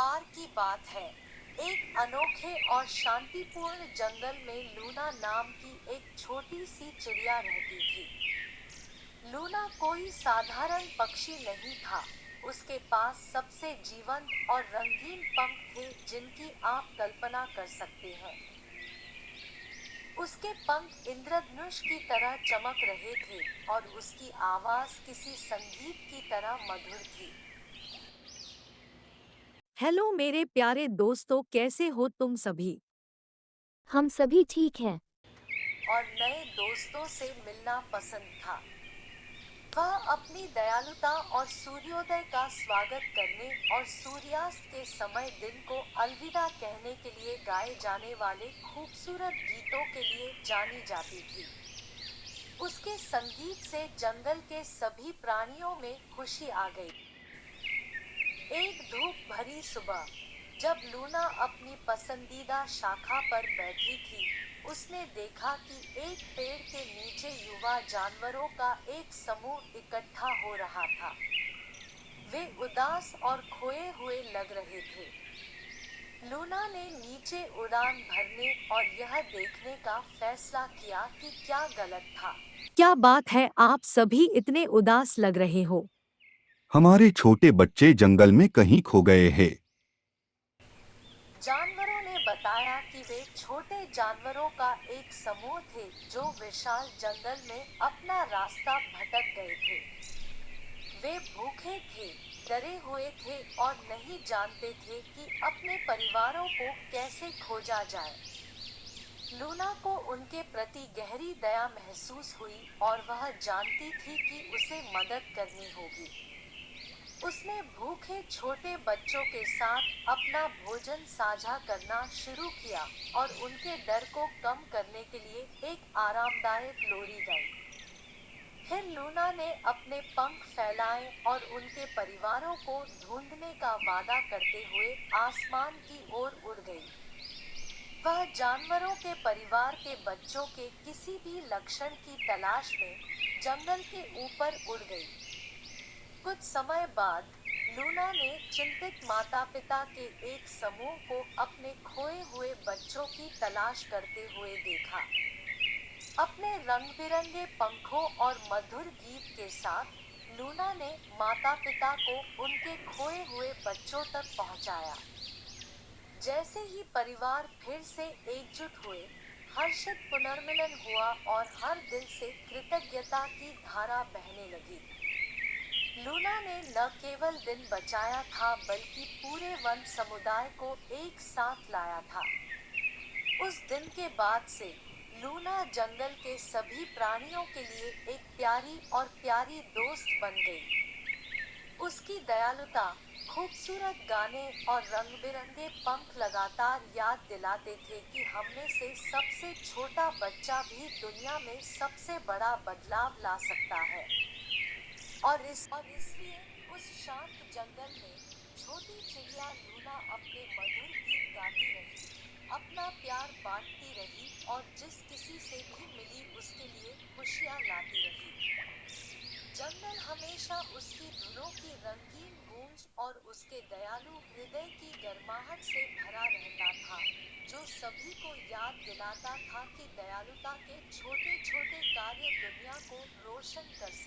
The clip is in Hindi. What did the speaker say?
बार की बात है। एक अनोखे और शांतिपूर्ण जंगल में लूना नाम की एक छोटी सी चिड़िया रहती थी। लूना कोई साधारण पक्षी नहीं था। उसके पास सबसे जीवंत और रंगीन पंख थे जिनकी आप कल्पना कर सकते हैं। उसके पंख इंद्रधनुष की तरह चमक रहे थे और उसकी आवाज किसी संगीत की तरह मधुर थी। हेलो मेरे प्यारे दोस्तों, कैसे हो तुम सभी। हम सभी ठीक हैं। और नए दोस्तों से मिलना पसंद था। वह अपनी दयालुता और सूर्योदय का स्वागत करने और सूर्यास्त के समय दिन को अलविदा कहने के लिए गाए जाने वाले खूबसूरत गीतों के लिए जानी जाती थी। उसके संगीत से जंगल के सभी प्राणियों में खुशी आ गई। एक धूप भरी सुबह, जब लूना अपनी पसंदीदा शाखा पर बैठी थी, उसने देखा कि एक पेड़ के नीचे युवा जानवरों का एक समूह इकट्ठा हो रहा था। वे उदास और खोए हुए लग रहे थे। लूना ने नीचे उड़ान भरने और यह देखने का फैसला किया कि क्या गलत था। क्या बात है, आप सभी इतने उदास लग रहे हो। हमारे छोटे बच्चे जंगल में कहीं खो गए हैं। जानवरों ने बताया कि वे छोटे जानवरों का एक समूह थे जो विशाल जंगल में अपना रास्ता भटक गए थे। वे भूखे थे, डरे हुए थे और नहीं जानते थे कि अपने परिवारों को कैसे खोजा जाए। लूना को उनके प्रति गहरी दया महसूस हुई और वह जानती थी कि उसे मदद करनी होगी। उसने भूखे छोटे बच्चों के साथ अपना भोजन साझा करना शुरू किया और उनके डर को कम करने के लिए एक आरामदायक लोरी गाई। फिर लूना ने अपने पंख फैलाए और उनके परिवारों को ढूंढने का वादा करते हुए आसमान की ओर उड़ गई। वह जानवरों के परिवार के बच्चों के किसी भी लक्षण की तलाश में जंगल के ऊपर उड़ गई। कुछ समय बाद लूना ने चिंतित माता-पिता के एक समूह को अपने खोए हुए बच्चों की तलाश करते हुए देखा। अपने रंग-बिरंगे पंखों और मधुर गीत के साथ लूना ने माता-पिता को उनके खोए हुए बच्चों तक पहुंचाया। जैसे ही परिवार फिर से एकजुट हुए, हर्षित पुनर्मिलन हुआ और हर दिल से कृतज्ञता की धारा बहने लगी। लूना ने न केवल दिन बचाया था बल्कि पूरे वन समुदाय को एक साथ लाया था। उस दिन के बाद से लूना जंगल के सभी प्राणियों के लिए एक प्यारी और प्यारी दोस्त बन गई। उसकी दयालुता, खूबसूरत गाने और रंग-बिरंगे पंख लगातार याद दिलाते थे कि हममें से सबसे छोटा बच्चा भी दुनिया में सबसे बड़ा बदलाव ला सकता है। और इसलिए उस शांत जंगल में छोटी चिड़िया लूना अपने मधुर गीत गाती रही, अपना प्यार बांटती रही और जिस किसी से भी मिली उसके लिए खुशियां लाती रही। जंगल हमेशा उसकी धुनों की रंगीन गूंज और उसके दयालु हृदय की गर्माहट से भरा रहता था, जो सभी को याद दिलाता था कि दयालुता के छोटे छोटे कार्य दुनिया को रोशन कर सकते